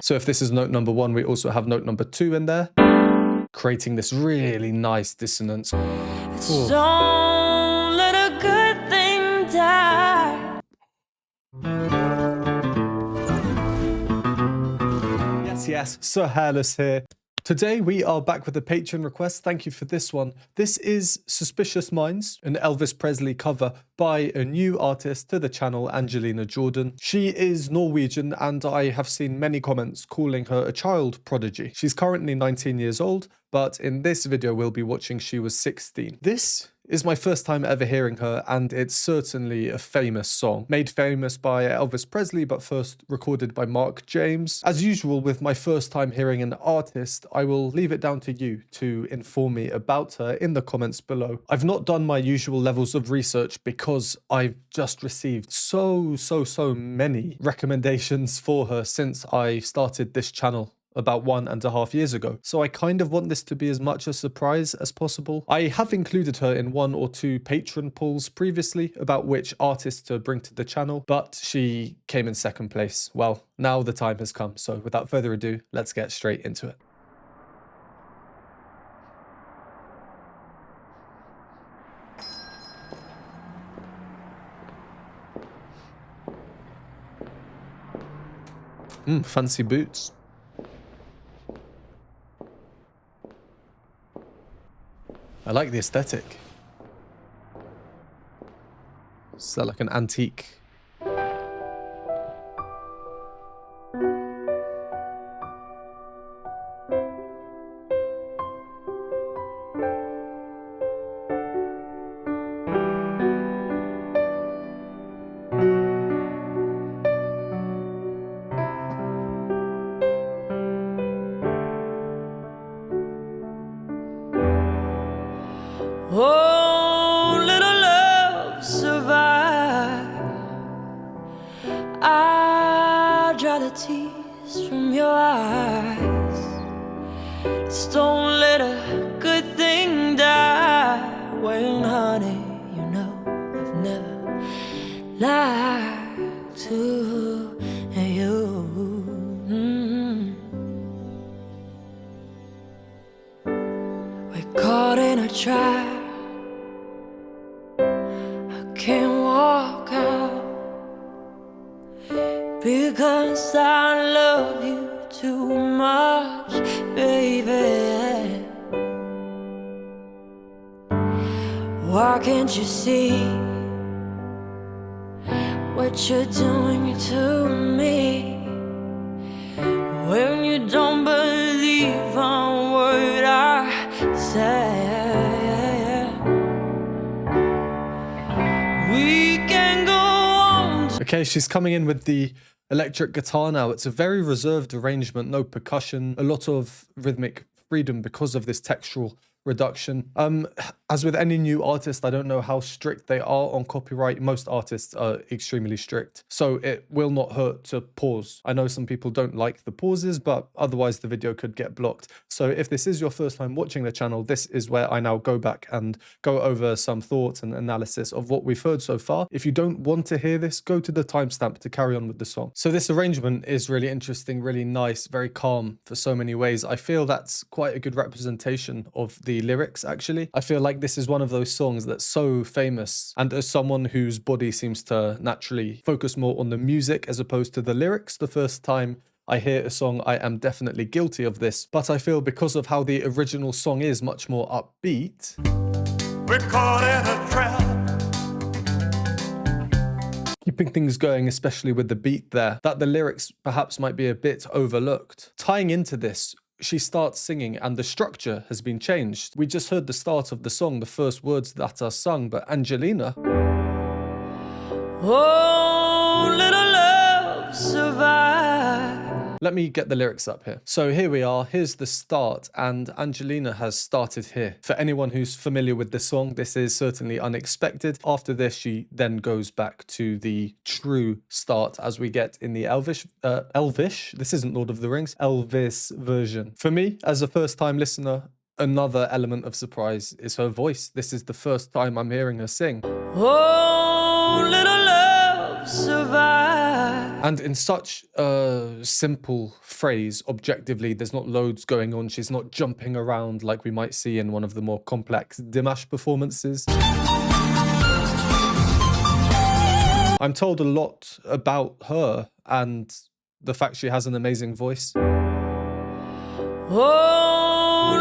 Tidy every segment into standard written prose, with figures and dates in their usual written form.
So if this is note number 1, we also have note number 2 in there, creating this really nice dissonance. Don't let a good thing die. Yes, Sir Hairless here. Today we are back with a Patreon request. Thank you for this one. This is Suspicious Minds, an Elvis Presley cover by a new artist to the channel, Angelina Jordan. She is Norwegian and I have seen many comments calling her a child prodigy. She's currently 19 years old, but in this video we'll be watching she was 16. This is my first time ever hearing her, and it's certainly a famous song. Made famous by Elvis Presley, but first recorded by Mark James. As usual with my first time hearing an artist, I will leave it down to you to inform me about her in the comments below. I've not done my usual levels of research because I've just received so many recommendations for her since I started this channel about 1.5 years ago. So I kind of want this to be as much a surprise as possible. I have included her in 1 or 2 Patreon polls previously about which artist to bring to the channel, but she came in second place. Well, now the time has come. So without further ado, let's get straight into it. Fancy boots. I like the aesthetic. Is that like an antique? Oh, little love, survive. I dry the tears from your eyes. Just don't let a good thing die. Well, honey, you know I've never lied to you. We're caught in a trap. Can't walk out because I love you too much, baby. Why can't you see what you're doing to me when you don't believe a word I say? Okay, she's coming in with the electric guitar now. It's a very reserved arrangement, no percussion, a lot of rhythmic freedom because of this textural reduction. As with any new artist, I don't know how strict they are on copyright. Most artists are extremely strict, so it will not hurt to pause. I know some people don't like the pauses, but otherwise the video could get blocked. So if this is your first time watching the channel, this is where I now go back and go over some thoughts and analysis of what we've heard so far. If you don't want to hear this, go to the timestamp to carry on with the song. So this arrangement is really interesting, really nice, very calm for so many ways. I feel that's quite a good representation of the lyrics, actually. I feel like this is one of those songs that's so famous, and as someone whose body seems to naturally focus more on the music as opposed to the lyrics, the first time I hear a song, I am definitely guilty of this, but I feel because of how the original song is much more upbeat, we're caught in a trap. Keeping things going, especially with the beat there, that the lyrics perhaps might be a bit overlooked. Tying into this, she starts singing and the structure has been changed. We just heard the start of the song, the first words that are sung, but Angelina... Oh, little love, survive. Let me get the lyrics up here. So here we are, here's the start, and Angelina has started here. For anyone who's familiar with the song, this is certainly unexpected. After this, she then goes back to the true start as we get in the Elvish, this isn't Lord of the Rings, Elvis version. For me, as a first-time listener, another element of surprise is her voice. This is the first time I'm hearing her sing. Oh, little love, survive. And in such a simple phrase, objectively, there's not loads going on. She's not jumping around like we might see in one of the more complex Dimash performances. I'm told a lot about her and the fact she has an amazing voice.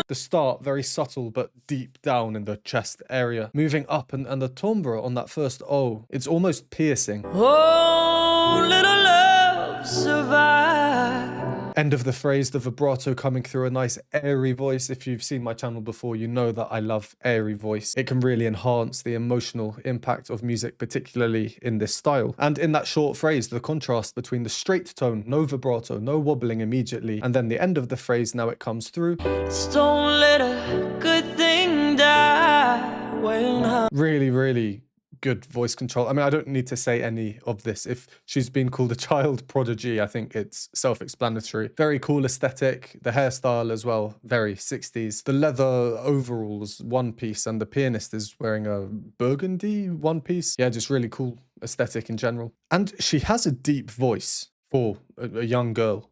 The start, very subtle but deep down in the chest area. Moving up and the timbre on that first oh, it's almost piercing. Oh, little love survive. End of the phrase, the vibrato coming through, a nice airy voice. If you've seen my channel before, you know that I love airy voice. It can really enhance the emotional impact of music, particularly in this style. And in that short phrase, the contrast between the straight tone, no vibrato, no wobbling immediately, and then the end of the phrase, now it comes through. Just don't let a good thing die when Really, really good voice control. I mean, I don't need to say any of this. If she's been called a child prodigy, I think it's self-explanatory. Very cool aesthetic. The hairstyle as well, very 60s. The leather overalls, one piece, and the pianist is wearing a burgundy one piece. Yeah, just really cool aesthetic in general. And she has a deep voice for a young girl.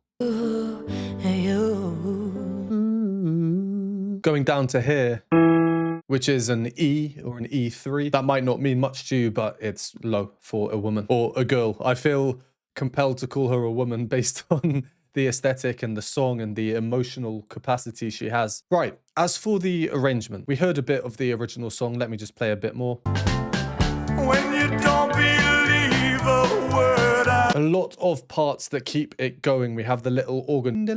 Going down to here, which is an E or an E3. That might not mean much to you, but it's low for a woman or a girl. I feel compelled to call her a woman based on the aesthetic and the song and the emotional capacity she has. Right, as for the arrangement, we heard a bit of the original song. Let me just play a bit more. When you don't believe a word I... A lot of parts that keep it going. We have the little organ.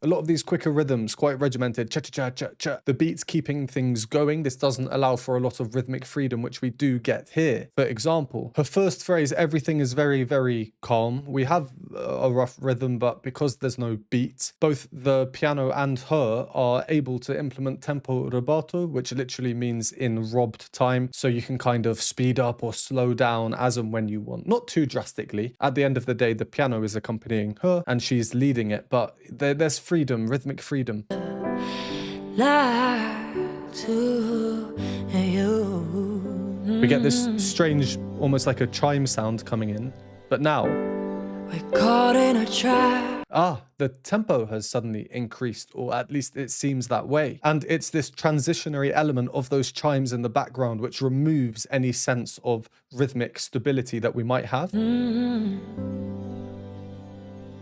A lot of these quicker rhythms, quite regimented. Cha-cha-cha-cha-cha. The beats keeping things going. This doesn't allow for a lot of rhythmic freedom, which we do get here. For example, her first phrase, everything is very, very calm. We have a rough rhythm, but because there's no beat, both the piano and her are able to implement tempo rubato, which literally means in robbed time. So you can kind of speed up or slow down as and when you want. Not too drastically. At the end of the day, the piano is accompanying her and she's leading it, but there's freedom, rhythmic freedom. We get this strange, almost like a chime sound coming in, but now we're caught in a trap. The tempo has suddenly increased, or at least it seems that way. And it's this transitionary element of those chimes in the background which removes any sense of rhythmic stability that we might have.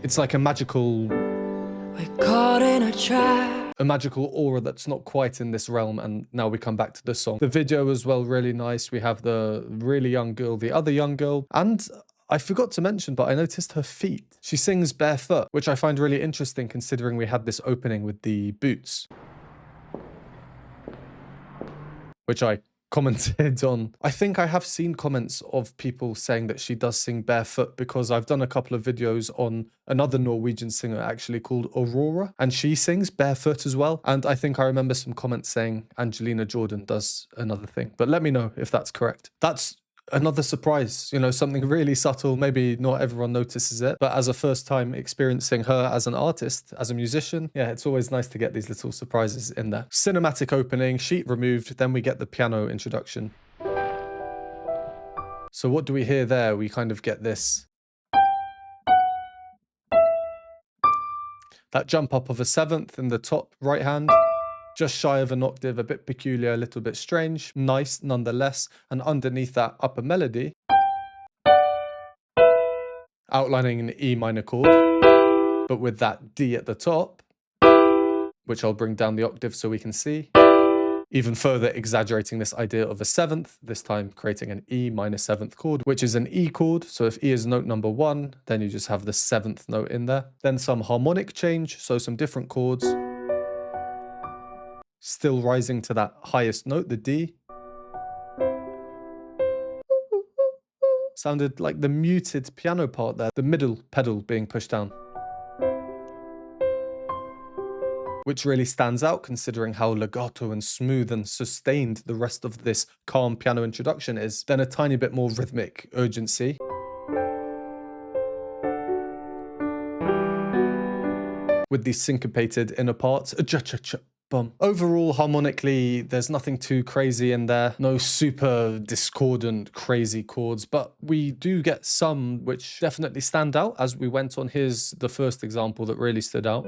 It's like a magical... We're caught in a trap. A magical aura that's not quite in this realm, and now we come back to the song. The video as well, really nice. We have the really young girl, the other young girl, and I forgot to mention, but I noticed her feet. She sings barefoot, which I find really interesting considering we had this opening with the boots, which I commented on. I think I have seen comments of people saying that she does sing barefoot because I've done a couple of videos on another Norwegian singer actually called Aurora, and she sings barefoot as well. And I think I remember some comments saying Angelina Jordan does another thing, but let me know if that's correct. That's another surprise, you know, something really subtle. Maybe not everyone notices it, but as a first time experiencing her as an artist, as a musician, yeah, it's always nice to get these little surprises in there. Cinematic opening, sheet removed, then we get the piano introduction. So what do we hear there? We kind of get this, that jump up of a seventh in the top right hand. Just shy of an octave, a bit peculiar, a little bit strange, nice nonetheless. And underneath that upper melody, outlining an E minor chord, but with that D at the top, which I'll bring down the octave so we can see. Even further exaggerating this idea of a seventh, this time creating an E minor seventh chord, which is an E chord. So if E is note number 1, then you just have the 7th note in there. Then some harmonic change, so some different chords. Still rising to that highest note, the D. Sounded like the muted piano part there, the middle pedal being pushed down. Which really stands out considering how legato and smooth and sustained the rest of this calm piano introduction is. Then a tiny bit more rhythmic urgency. With these syncopated inner parts. bum. Overall, harmonically, there's nothing too crazy in there. No super discordant, crazy chords, but we do get some which definitely stand out as we went on. Here's the first example that really stood out.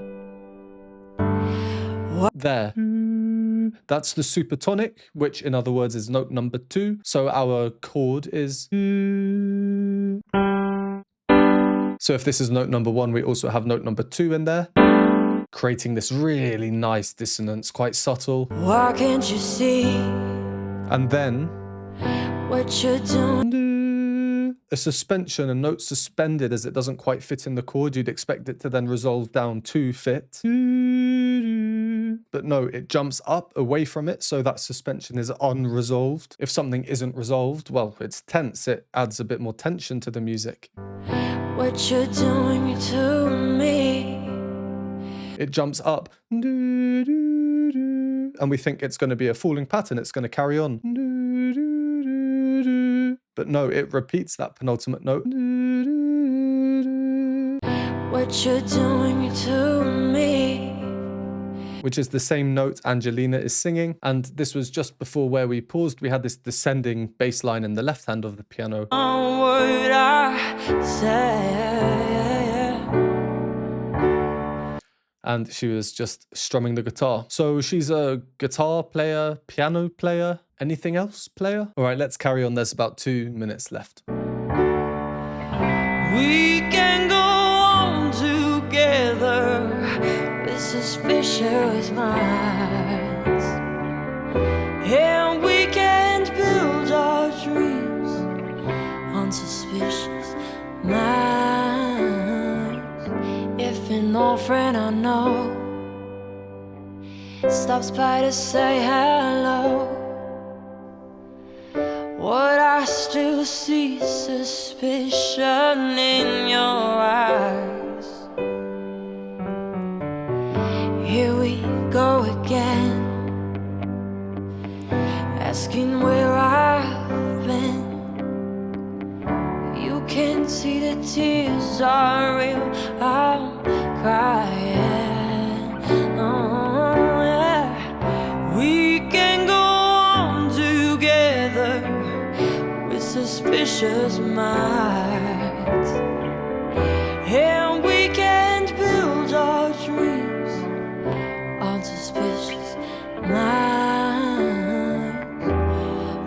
There. That's the supertonic, which in other words is note number 2. So our chord is. So if this is note number 1, we also have note number 2 in there, creating this really nice dissonance, quite subtle. Why can't you see And then what you're doing? a suspension, a note suspended as it doesn't quite fit in the chord. You'd expect it to then resolve down to fit. But no, it jumps up away from it, so that suspension is unresolved. If something isn't resolved, well, it's tense. It adds a bit more tension to the music. What you're doing to me. It jumps up, and we think it's going to be a falling pattern. It's going to carry on. But no, it repeats that penultimate note. What you're doing to me. Which is the same note Angelina is singing. And this was just before where we paused. We had this descending bass line in the left hand of the piano. On what I say. And she was just strumming the guitar. So she's a guitar player, piano player, anything else player? All right, let's carry on. There's about 2 minutes left. We can go on together with suspicious minds, and we can't build our dreams on suspicious minds. If an old friend I know stops by to say hello, would I still see suspicion in your eyes? Here we go again, asking where I've been. You can see the tears are real, I'm crying. Oh, yeah. We can go on together with suspicious minds, and we can't build our dreams on suspicious minds.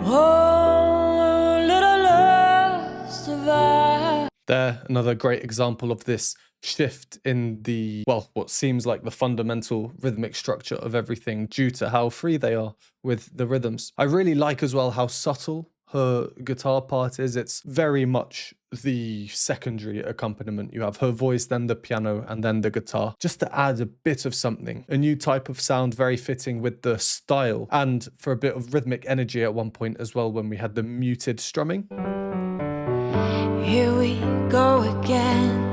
Oh, little lost of I. There, another great example of this shift in the, well, what seems like the fundamental rhythmic structure of everything due to how free they are with the rhythms. I really like as well how subtle her guitar part is. It's very much the secondary accompaniment. You have her voice, then the piano, and then the guitar, just to add a bit of something, a new type of sound, very fitting with the style, and for a bit of rhythmic energy at one point as well when we had the muted strumming. Here we go again.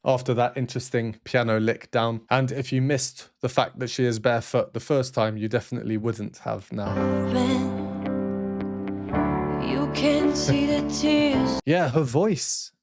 After that interesting piano lick down. And if you missed the fact that she is barefoot the first time, you definitely wouldn't have now. You can see the tears. Yeah, her voice.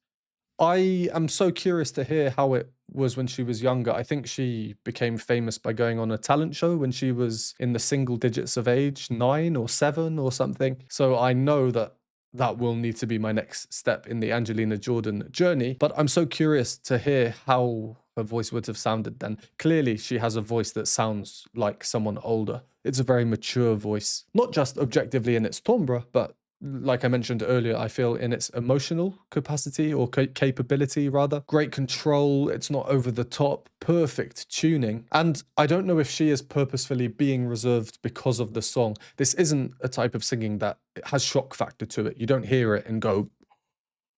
I am so curious to hear how it was when she was younger. I think she became famous by going on a talent show when she was in the single digits of age, 9 or 7 or something. So I know that that will need to be my next step in the Angelina Jordan journey. But I'm so curious to hear how her voice would have sounded then. Clearly, she has a voice that sounds like someone older. It's a very mature voice, not just objectively in its timbre, but like I mentioned earlier, I feel in its emotional capacity or capability rather. Great control, it's not over the top, perfect tuning. And I don't know if she is purposefully being reserved because of the song. This isn't a type of singing that has shock factor to it. You don't hear it and go.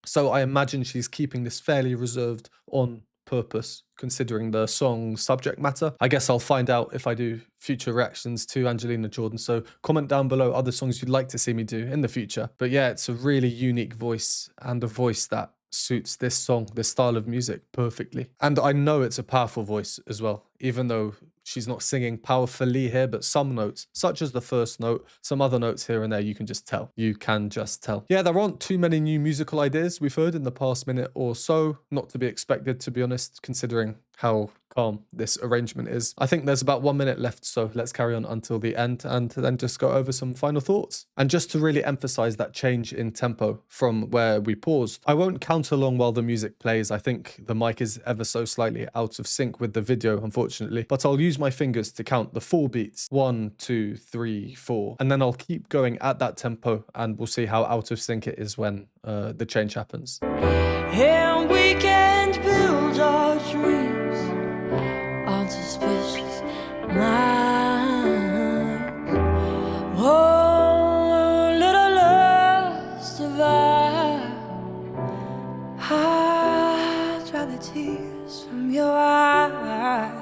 So I imagine she's keeping this fairly reserved on purpose, considering the song's subject matter. I guess I'll find out if I do future reactions to Angelina Jordan. So comment down below other songs you'd like to see me do in the future. But yeah, it's a really unique voice, and a voice that suits this song, this style of music perfectly. And I know it's a powerful voice as well, even though she's not singing powerfully here, but some notes, such as the first note, some other notes here and there, you can just tell. You can just tell. Yeah, there aren't too many new musical ideas we've heard in the past minute or so. Not to be expected, to be honest, considering how calm this arrangement is. I think there's about 1 minute left, so let's carry on until the end and then just go over some final thoughts. And just to really emphasize that change in tempo from where we paused, I won't count along while the music plays. I think the mic is ever so slightly out of sync with the video, unfortunately, but I'll use my fingers to count the 4 beats. 1, 2, 3, 4, and then I'll keep going at that tempo and we'll see how out of sync it is when the change happens. And we can't build our dreams on suspicious minds. Oh, little love survive. I dry the tears from your eyes.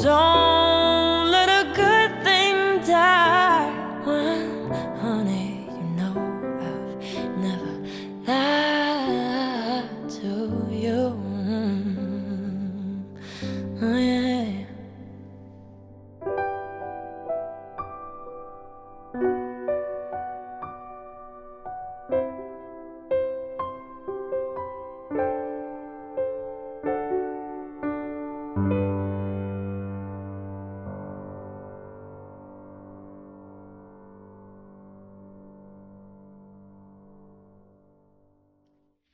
Don't let a good thing die. When, honey, you know I've never lied to you. Oh, yeah.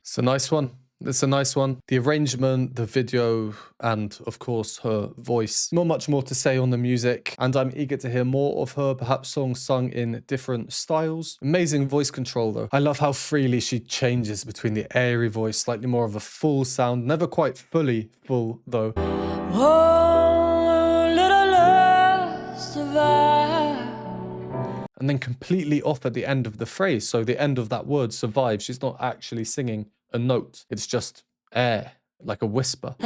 It's a nice one. It's a nice one. The arrangement, the video, and of course her voice. Not much more to say on the music, and I'm eager to hear more of her, perhaps songs sung in different styles. Amazing voice control though. I love how freely she changes between the airy voice, slightly more of a full sound, never quite fully full though. Oh, little love survive. And then completely off at the end of the phrase, so the end of that word, survive, she's not actually singing a note, it's just air, like a whisper. To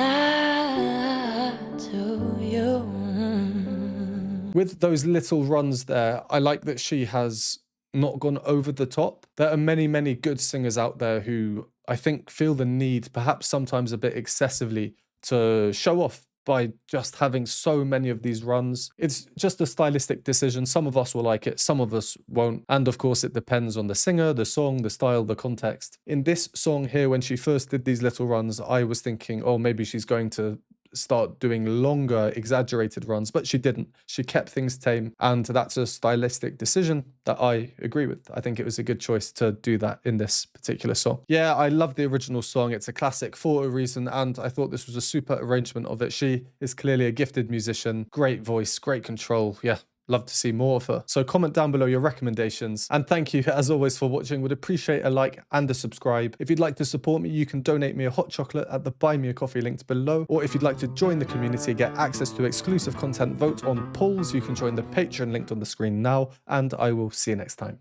you. With those little runs there, I like that she has not gone over the top. There are many, many good singers out there who I think feel the need, perhaps sometimes a bit excessively, to show off by just having so many of these runs. It's just a stylistic decision. Some of us will like it, some of us won't. And of course, it depends on the singer, the song, the style, the context. In this song here, when she first did these little runs, I was thinking, oh, maybe she's going to start doing longer, exaggerated runs, but she didn't. She kept things tame, and that's a stylistic decision that I agree with. I think it was a good choice to do that in this particular song. Yeah, I love the original song. It's a classic for a reason, and I thought this was a super arrangement of it. She is clearly a gifted musician, great voice, great control. Yeah, love to see more of her. So comment down below your recommendations. And thank you as always for watching. Would appreciate a like and a subscribe. If you'd like to support me, you can donate me a hot chocolate at the Buy Me a Coffee linked below. Or if you'd like to join the community, get access to exclusive content, vote on polls, you can join the Patreon linked on the screen now. And I will see you next time.